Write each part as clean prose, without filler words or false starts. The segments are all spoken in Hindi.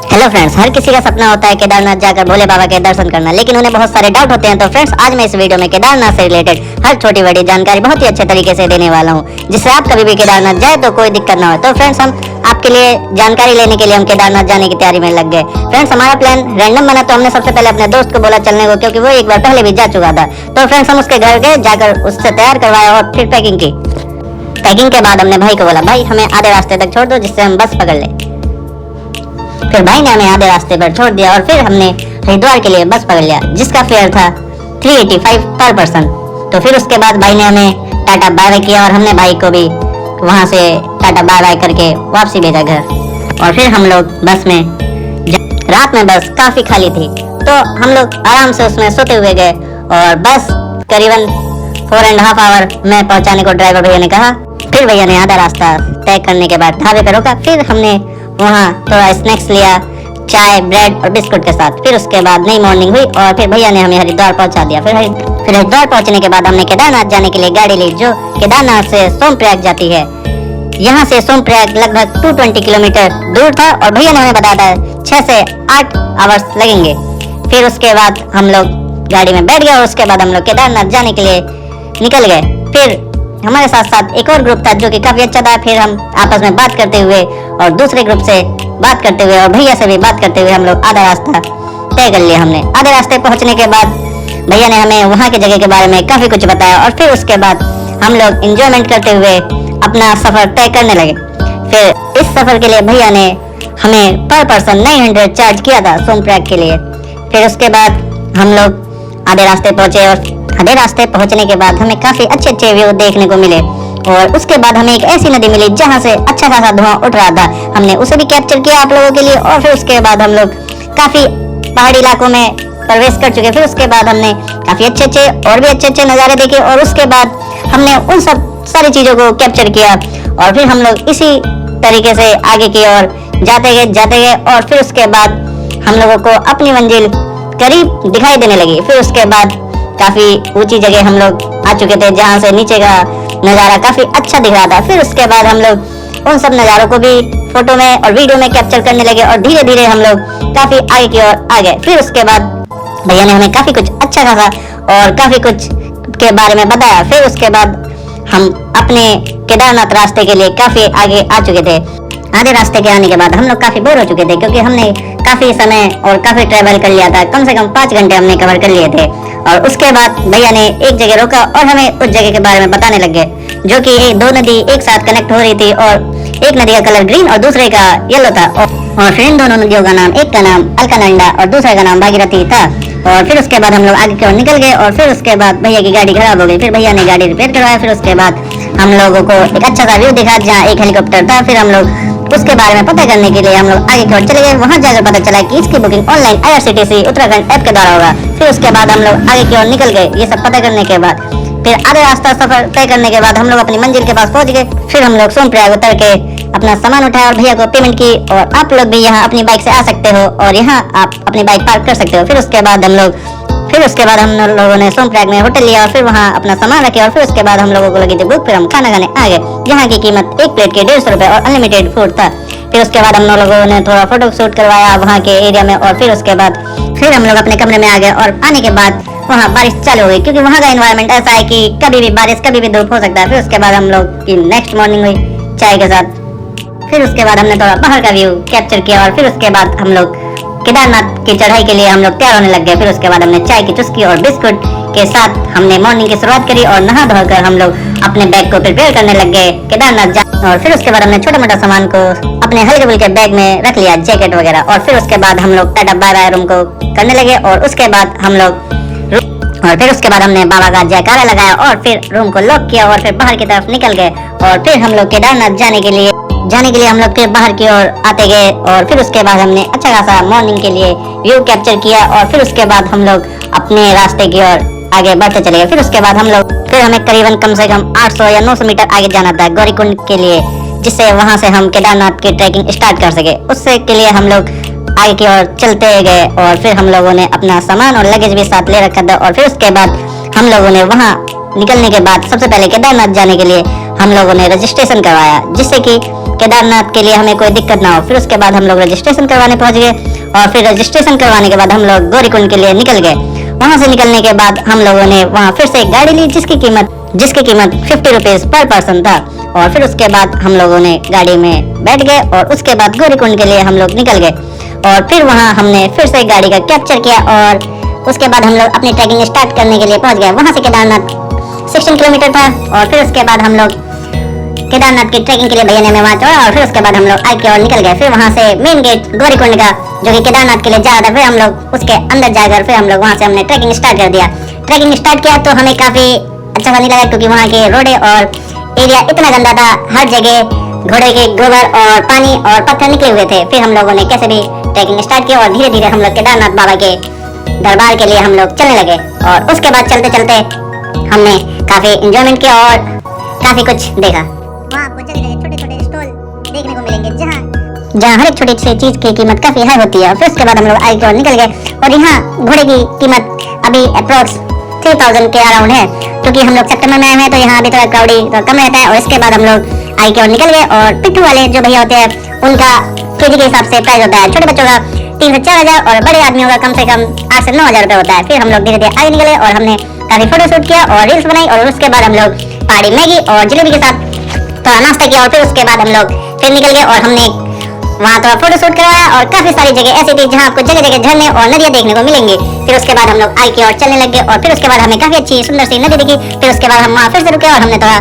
हेलो फ्रेंड्स, हर किसी का सपना होता है केदारनाथ जाकर भोले बाबा के दर्शन करना, लेकिन उन्हें बहुत सारे डाउट होते हैं। तो फ्रेंड्स, आज मैं इस वीडियो में केदारनाथ से रिलेटेड हर छोटी बड़ी जानकारी बहुत ही अच्छे तरीके से देने वाला हूं, जिससे आप कभी भी केदारनाथ जाए तो कोई दिक्कत ना हो। तो फ्रेंड्स, हम आपके लिए जानकारी लेने के लिए हम केदारनाथ जाने की तैयारी में लग गए। फ्रेंड्स, हमारा प्लान रैंडम बना, तो हमने सबसे पहले अपने दोस्त को बोला चलने को, क्योंकि वो एक बार पहले भी जा चुका था। तो फ्रेंड्स, हम उसके घर गए, जाकर उससे तैयार करवाया और फिर पैकिंग की। पैकिंग के बाद हमने भाई को बोला, भाई हमें आधे रास्ते तक छोड़ दो जिससे हम बस पकड़ ले। फिर भाई ने हमें आधे रास्ते पर छोड़ दिया और फिर हमने हरिद्वार के लिए बस पकड़ लिया, जिसका फेयर था 385 पर पर्सन। तो फिर उसके बाद भाई ने हमें टाटा बाय बाय किया और हमने भाई को भी वहां से टाटा बाय बाय करके वापसी भेजा घर। और फिर हम लोग बस में, रात में बस काफी खाली थी, तो हम लोग आराम से उसमें सोते हुए गए और बस करीबन 4.5 आवर में पहुंचाने को ड्राइवर भैया ने कहा। फिर भैया ने आधा रास्ता तय करने के बाद ढाबे पर रोका। फिर हमने वहाँ थोड़ा स्नैक्स लिया, चाय, ब्रेड और बिस्कुट के साथ। फिर उसके बाद नई मॉर्निंग हुई और फिर भैया ने हमें हरिद्वार पहुंचा दिया। फिर हरिद्वार पहुंचने के बाद हमने केदारनाथ जाने के लिए गाड़ी ली, जो केदारनाथ से सोमप्रयाग जाती है। यहाँ से सोमप्रयाग लगभग 220 किलोमीटर दूर था और भैया ने हमें बताया था 6 से 8 आवर्स लगेंगे। फिर उसके बाद हम लोग गाड़ी में बैठ गए और उसके बाद हम लोग केदारनाथ जाने के लिए निकल गए। फिर हमारे साथ साथ एक और ग्रुप था जो कि काफी अच्छा था। फिर हम आपस में बात करते हुए और दूसरे ग्रुप से बात करते हुए और भैया से भी बात करते हुए हम लोग आधा रास्ता तय कर लिया। हमने आधे रास्ते पहुंचने के बाद भैया ने हमें वहाँ की जगह के बारे में काफी कुछ बताया और फिर उसके बाद हम लोग एंजॉयमेंट करते हुए अपना सफर तय करने लगे। फिर इस सफर के लिए भैया ने हमें पर पर्सन 900 चार्ज किया था सोमप्रयाग के लिए। फिर उसके बाद हम लोग आधे रास्ते पहुंचे और आधे रास्ते पहुंचने के बाद हमें काफी अच्छे अच्छे व्यू देखने को मिले। और उसके बाद हमें एक ऐसी नदी मिली जहां से अच्छा खासा धुआं उठ रहा था। हमने उसे भी कैप्चर किया आप लोगों के लिए। और फिर उसके बाद हम लोग काफी पहाड़ी इलाकों में प्रवेश कर चुके। फिर उसके बाद हमने काफी अच्छे अच्छे नज़ारे देखे और उसके बाद हमने उन सब सारी चीजों को कैप्चर किया। और फिर हम लोग इसी तरीके से आगे की ओर जाते गए और फिर उसके बाद हम लोगों को अपनी मंजिल करीब दिखाई देने लगी। फिर उसके बाद काफी ऊंची जगह हम लोग आ चुके थे, जहां से नीचे का नजारा काफी अच्छा दिख रहा था। फिर उसके बाद हम लोग उन सब नजारों को भी फोटो में और वीडियो में कैप्चर करने लगे और धीरे धीरे हम लोग काफी आगे की ओर आ गए। फिर उसके बाद भैया ने हमें काफी कुछ अच्छा खासा और काफी कुछ के बारे में बताया। फिर उसके बाद हम अपने केदारनाथ रास्ते के लिए काफी आगे आ चुके थे। आधे रास्ते के आने के बाद हम लोग काफी बोर हो चुके थे, क्योंकि हमने काफी समय और काफी ट्रेवल कर लिया था। कम से कम 5 घंटे हमने कवर कर लिए थे। और उसके बाद भैया ने एक जगह रोका और हमें उस जगह के बारे में बताने लगे, जो कि 2 नदी एक साथ कनेक्ट हो रही थी और एक नदी का कलर ग्रीन और दूसरे का येलो था। और फिर इन दोनों नदियों का नाम, एक का नाम अलकनंदा और दूसरे का नाम भागीरथी था। और फिर उसके बाद हम लोग आगे की ओर निकल गए और फिर उसके बाद भैया की गाड़ी खराब हो गई। फिर भैया ने गाड़ी रिपेयर करवाया। फिर उसके बाद हम लोगों को एक अच्छा सा व्यू दिखा जहाँ एक हेलीकॉप्टर था। फिर हम लोग उसके बारे में पता करने के लिए हम लोग आगे की ओर चले गए। वहां जाकर पता चला कि इसकी booking online IRCTC Uttarakhand app के द्वारा होगा। फिर उसके बाद हम लोग आगे की ओर निकल गए। ये सब पता करने के बाद फिर आधे रास्ता सफर तय करने के बाद हम लोग अपनी मंजिल के पास पहुंच गए। फिर हम लोग सोमप्रयाग उतर के अपना सामान उठाया और भैया को पेमेंट की। और आप लोग भी यहाँ अपनी बाइक से आ सकते हो और यहाँ आप अपनी बाइक पार्क कर सकते हो। फिर उसके बाद हम लोगों ने सोमप्रयाग में होटल लिया और फिर वहाँ अपना सामान रखे। और फिर उसके बाद हम लोगों को लगी थी भूख। फिर हम खाना खाने आ गए, जहाँ की कीमत एक प्लेट के 150 रुपए और अनलिमिटेड फूड था। फिर उसके बाद हम लोगों ने थोड़ा फोटो शूट करवाया वहाँ के एरिया में। और फिर उसके बाद फिर हम लोग अपने कमरे में आ गए और आने के बाद वहाँ बारिश चालू हो गई, क्योंकि वहाँ का एनवायरनमेंट ऐसा है कि कभी भी बारिश कभी भी धूप हो सकता है। फिर उसके बाद हम लोग की नेक्स्ट मॉर्निंग हुई चाय के साथ। फिर उसके बाद हमने थोड़ा बाहर का व्यू कैप्चर किया और फिर उसके बाद हम लोग केदारनाथ की चढ़ाई के लिए हम लोग तैयार होने लग गए। फिर उसके बाद हमने चाय की चुस्की और बिस्कुट के साथ हमने मॉर्निंग की शुरुआत करी और नहा धोकर हम लोग अपने बैग को प्रिपेयर करने लग गए केदारनाथ जा। और फिर उसके बाद हमने छोटा मोटा सामान को अपने हल्के फुल्के बैग में रख लिया, जैकेट वगैरह। और फिर उसके बाद हम लोग टाटा बाय बाय रूम को करने लगे और उसके बाद हमने बाबा का जयकारा लगाया और फिर रूम को लॉक किया और फिर बाहर की तरफ निकल गए। और फिर हम लोग केदारनाथ जाने के लिए हम लोग फिर बाहर की ओर आते गए। और फिर उसके बाद हमने अच्छा खासा मॉर्निंग के लिए व्यू कैप्चर किया और फिर उसके बाद हम लोग अपने रास्ते की ओर आगे बढ़ते चले गए। फिर उसके बाद फिर हमें करीबन कम से कम 800 या 900 मीटर आगे जाना था गौरीकुंड के लिए, जिससे वहां से हम केदारनाथ की ट्रैकिंग स्टार्ट कर सके। उससे के लिए हम लोग आगे की ओर चलते गए और फिर हम लोगों ने अपना सामान और लगेज भी साथ ले रखा था। और फिर उसके बाद हम लोगों ने वहां निकलने के बाद सबसे पहले केदारनाथ जाने के लिए हम लोगों ने रजिस्ट्रेशन करवाया, जिससे कि केदारनाथ के लिए हमें कोई दिक्कत ना हो। फिर उसके बाद हम लोग रजिस्ट्रेशन करवाने पहुंच गए और फिर रजिस्ट्रेशन करवाने के बाद हम लोग गौरीकुंड के लिए निकल गए। वहां से निकलने के बाद हम लोगों ने वहां फिर से एक गाड़ी ली, जिसकी कीमत 50 रुपीज पर पर्सन था। और फिर उसके बाद हम लोगों ने गाड़ी में बैठ गए और उसके बाद गौरीकुंड के लिए हम लोग निकल गए। और फिर वहां हमने फिर से गाड़ी का कैप्चर किया और उसके बाद हम लोग अपनी ट्रैकिंग स्टार्ट करने के लिए पहुंच गए। वहां से केदारनाथ 16 किलोमीटर था और फिर उसके बाद हम लोग केदारनाथ की ट्रैकिंग के लिए भैया ने हमें वहां छोड़ा और फिर उसके बाद हम लोग आगे की ओर निकल गए। फिर वहां से मेन गेट गौरीकुंड का, जो कि केदारनाथ के लिए जा रहा था, फिर हम लोग उसके अंदर जाकर फिर हम लोग वहां से हमने ट्रैकिंग स्टार्ट कर दिया। ट्रैकिंग स्टार्ट किया तो हमें काफी अच्छा नहीं लगा, क्योंकि वहां के रोडे और एरिया इतना गंदा था, हर जगह घोड़े के गोबर और पानी और पत्थर निकले हुए थे। फिर हम लोगों ने कैसे भी ट्रैकिंग स्टार्ट किया और धीरे धीरे हम लोग केदारनाथ बाबा के दरबार के लिए हम लोग चलने लगे। और उसके बाद चलते चलते हमने काफी एंजॉयमेंट किया और काफी कुछ देखा। वहाँ आपको जगह जगह छोटे छोटे स्टॉल देखने को मिलेंगे, जहाँ हर एक छोटी सी चीज की कीमत काफी हाई होती है। और फिर उसके बाद हम लोग आगे की ओर निकल गए और यहाँ घोड़े की कीमत अभी अप्रोक्स 3000 के अराउंड है, क्योंकि हम लोग सेप्टेम्बर में आए हैं तो यहाँ अभी थोड़ा क्राउडी तो कम रहता है। और इसके बाद हम लोग आगे की ओर निकल गए और पिट्ठू वाले जो भैया होते हैं उनका केजी के हिसाब से प्राइस होता है। छोटे बच्चों का 3 से 4000 और बड़े आदमियों का कम से कम 8 से 9000 रुपए होता है। फिर हम लोग धीरे धीरे आगे निकले और हमने काफी फोटो शूट किया और रील्स बनाई। और उसके बाद हम लोग पहाड़ी मैगी और जलेबी के साथ थोड़ा नाश्ता किया और फिर उसके बाद हम लोग फिर निकल गए और हमने वहाँ थोड़ा फोटो शूट करवाया। और काफी सारी जगह ऐसी थी जहाँ आपको जगह जगह झरने और नदियाँ देखने को मिलेंगी। फिर उसके बाद हम लोग आगे की ओर चलने लगे और फिर उसके बाद हमें काफी अच्छी सुंदर सी नदी दिखी। फिर उसके बाद हम वहाँ फिर से रुके और हमने थोड़ा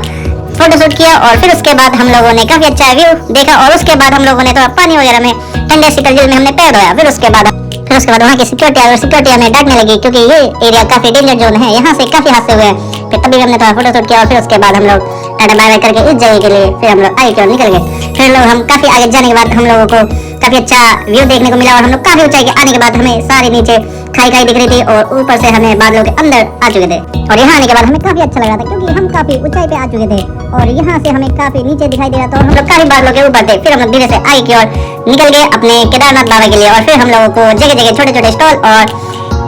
फोटो शूट किया और फिर उसके बाद हम लोगों ने काफी अच्छा व्यू देखा। और उसके बाद हम लोगों ने थोड़ा पानी वगैरह में ठंडे शीतल जल में हमने पैर धोया। फिर उसके बाद वहाँ की सिक्योरिटी हमें डांटने लगी, क्योंकि ये एरिया काफी डेंजर जोन है, यहाँ से काफी हादसे हुए हैं। फिर तभी हमने थोड़ा फोटो शूट किया और फिर उसके बाद हम लोग टाटा बाय बाय करके इस जगह के लिए फिर हम लोग आगे की ओर निकल गए। फिर लोग हम काफी आगे जाने के बाद हम लोगों को काफी अच्छा व्यू देखने को मिला और हम लोग काफी ऊंचाई के आने के बाद हमें सारे नीचे खाई दिख रही थी और ऊपर से हमें बादलों के अंदर आ चुके थे। और यहाँ आने के बाद हमें काफी अच्छा लग रहा था, क्योंकि हम काफी ऊंचाई पे आ चुके थे और यहाँ से हमें काफी नीचे दिखाई दे रहा था और हम लोग काफी बादलों के ऊपर थे। फिर हम लोग धीरे से आगे की ओर निकल गए अपने केदारनाथ बाबा के लिए और फिर हम लोगों को जगह जगह छोटे छोटे स्टॉल और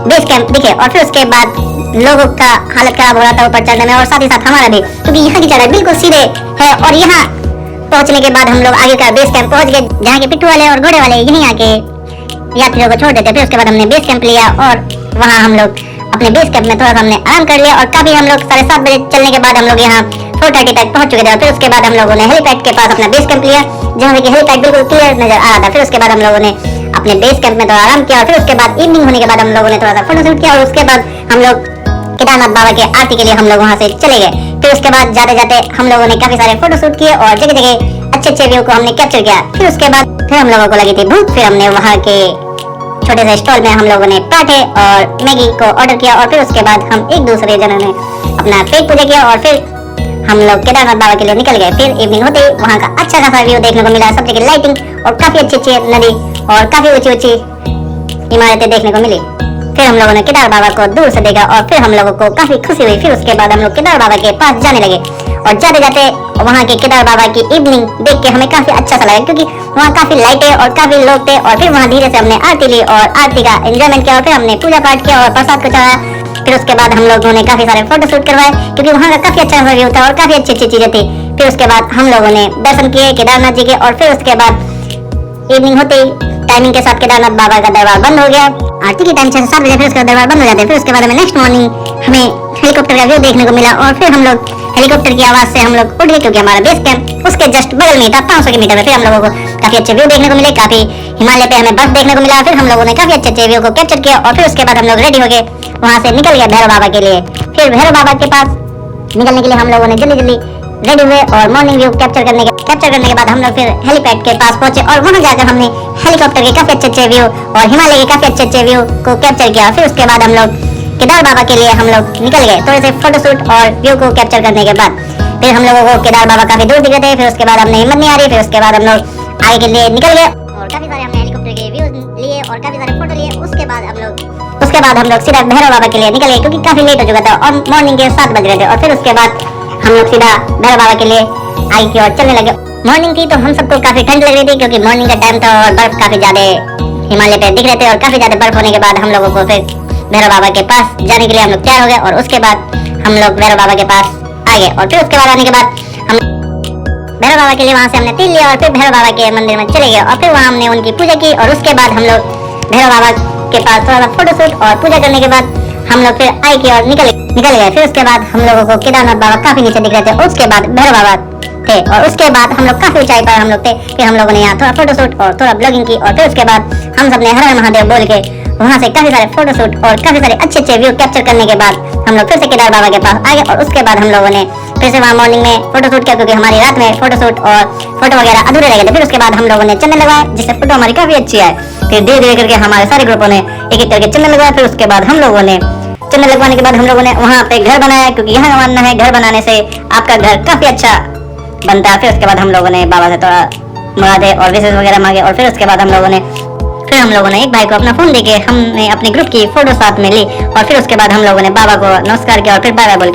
बेस कैंप दिखे। और फिर उसके बाद लोगों का हालत खराब हो रहा था ऊपर चढ़ने में और साथ ही साथ हमारा भी, क्योंकि यहाँ की चढ़ाई बिल्कुल सीधे है। और यहाँ पहुंचने के बाद हम लोग आगे का बेस कैंप पहुंच गए, जहाँ के पिट्ठू वाले और घोड़े वाले यहीं आके यात्रियों को छोड़ देते। फिर उसके बाद हमने बेस कैंप लिया और वहाँ हम लोग अपने बेस कैंप में थोड़ा सा हमने आराम कर लिया और काफी हम लोग 7:30 बजे चलने के बाद हम लोग यहाँ 4:30 तक पहुंच चुके थे। और फिर उसके बाद हम लोगों ने हेलीपैड के पास अपना बेस कैंप लिया, जहाँ पे हेलीपैड बिल्कुल क्लियर नजर आ रहा था। फिर उसके बाद हम लोगों ने अपने बेस कैंप में थोड़ा आराम किया और फिर उसके बाद इवनिंग होने के बाद हम लोगों ने थोड़ा सा फोटो शूट किया और उसके बाद हम लोग केदारनाथ बाबा के आरती के लिए हम लोग वहाँ से चले गए। फिर उसके बाद जाते जाते हम लोगों ने काफी सारे फोटो शूट किए और जगह जगह अच्छे अच्छे व्यू को हमने कैप्चर किया। फिर उसके बाद फिर हम लोगों को लगी थी भूख, फिर हमने वहाँ के छोटे से स्टॉल में हम लोगों ने पराठे और मैगी को ऑर्डर किया और फिर उसके बाद हम एक दूसरे जनों ने अपना पेट पूजा किया और फिर हम लोग केदारनाथ बाबा के लिए निकल गए। फिर इवनिंग होते ही वहाँ का अच्छा खासा व्यू देखने को मिला, सब जगह लाइटिंग और काफी अच्छी अच्छी नदी और काफी ऊंची ऊंची इमारतें देखने को मिली। फिर हम लोगों ने केदार बाबा को दूर से देखा और फिर हम लोगों को काफी खुशी हुई। फिर उसके बाद हम लोग केदार बाबा के पास जाने लगे और जाते जाते वहाँ के केदार बाबा की इवनिंग देख के हमें काफी अच्छा सा लगा, क्योंकि वहाँ काफी लाइटें और काफी लोग थे। और फिर वहाँ धीरे से हमने आरती ली और आरती का एंजॉयमेंट किया और फिर हमने पूजा पाठ किया और प्रसाद को चढ़ाया। फिर उसके बाद हम लोगों ने काफी सारे फोटो शूट करवाए, क्योंकि वहाँ का काफी अच्छा व्यू था और काफी अच्छी अच्छी चीजें थी। फिर उसके बाद हम लोगों ने दर्शन किए केदारनाथ जी के और फिर उसके बाद इवनिंग होते ही टाइमिंग के साथ केदारनाथ बाबा का दरबार बंद हो गया। आरती की टाइम 6 से 7 बजे फिर उसका दरबार बंद हो जाता है। फिर उसके बाद हमें नेक्स्ट मॉर्निंग हमें हेलीकॉप्टर का व्यू देखने को मिला और फिर हम लोग हेलीकॉप्टर की आवाज से हम लोग उठ गए, क्योंकि हमारा बेस कैंप उसके जस्ट बगल में था 500 के मीटर में। फिर हम लोगों को काफी अच्छे व्यू देखने को मिले, काफी हिमालय पे हमें बर्फ देखने को मिला। फिर हम लोगों ने काफी अच्छे अच्छे व्यू को कैप्चर किया और फिर उसके बाद हम लोग रेडी हो गए, वहाँ से निकल गए भैरव बाबा के लिए। फिर भैरव बाबा के पास निकलने के लिए हम लोगों ने जल्दी जल्दी रेडी हुए और मॉर्निंग व्यू कैप्चर करने के बाद हम लोग फिर हेलीपैड के पास पहुंचे और वहां जाकर हमने हेलीकॉप्टर के काफी अच्छे अच्छे व्यू और हिमालय के काफी अच्छे अच्छे व्यू को कैप्चर किया। फिर उसके बाद हम लोग केदार बाबा के लिए हम लोग निकल गए थोड़े से फोटोशूट और व्यू को कैप्चर करने के बाद। फिर हम लोगों को केदार बाबा काफी दूर दिख रहे थे। फिर उसके बाद हमने हिम्मत नहीं आ रही, फिर उसके बाद हम लोग आगे के लिए निकल गए और काफी सारे हमने हेलीकॉप्टर के व्यू लिए और काफी सारे फोटो लिए। उसके बाद हम लोग सीधा भैरव बाबा के लिए निकल गए, क्योंकि काफी लेट हो चुका था और मॉर्निंग के 7 बज रहे थे। और फिर उसके बाद हम लोग सीधा भैरव बाबा के लिए आगे की ओर चलने लगे। मॉर्निंग थी तो हम सबको काफी ठंड लग रही थी, क्योंकि मॉर्निंग का टाइम था और बर्फ काफी ज्यादा हिमालय पे दिख रहे थे। और काफी ज्यादा बर्फ होने के बाद हम लोगों को फिर भैरव बाबा के पास जाने के लिए हम लोग तैयार हो गए और उसके बाद हम लोग भैरव बाबा के पास आ गए। और फिर उसके बाद आने के बाद हम भैरव बाबा के लिए वहाँ से हमने तेल लिया और फिर भैरव बाबा के मंदिर में चले गए और फिर वहाँ हमने उनकी पूजा की और उसके बाद हम लोग भैरव बाबा के पास थोड़ा सा फोटोशूट और पूजा करने के बाद हम लोग फिर आई की और निकल गए। फिर उसके बाद हम लोगों को केदारनाथ बाबा काफी नीचे दिख रहे थे और उसके बाद भैरव बाबा थे और उसके बाद हम लोग काफी ऊंचाई पर हम लोग थे। फिर हम लोगों ने यहाँ थोड़ा फोटोशूट और थोड़ा ब्लॉगिंग की और फिर उसके बाद हम सबने हर हर महादेव बोल के वहाँ से काफी सारे फोटोशूट और काफी सारे अच्छे व्यू कैप्चर करने के बाद हम लोग फिर से केदार बाबा के पास आ गए और उसके बाद हम लोगों ने फिर से वहाँ मॉर्निंग में फोटोशूट किया क्योंकि हमारी रात में फोटोशूट और फोटो वगैरह अधूरे रह गए थे। फिर उसके बाद हम लोगों ने चंदन लगाया जिससे फोटो हमारी काफी अच्छी आए। फिर धीरे धीरे करके हमारे सारे ग्रुपों ने एक एक करके चंदन लगाया। फिर उसके बाद हम लोगों ने चंदन लगवाने के बाद हम लोगों ने वहाँ पे घर बनाया क्योंकि यहाँ का मानना है घर बनाने से आपका घर काफी अच्छा बनता है। फिर उसके बाद हम लोगों ने बाबा से थोड़ा मुरादे और विशेष वगैरह मांगे और फिर उसके बाद हम लोगों ने एक भाई को अपना फोन देके हमने अपने ग्रुप की फोटो साथ में ली और फिर उसके बाद हम लोगों ने बाबा को नमस्कार किया और फिर बाय बाय बोल के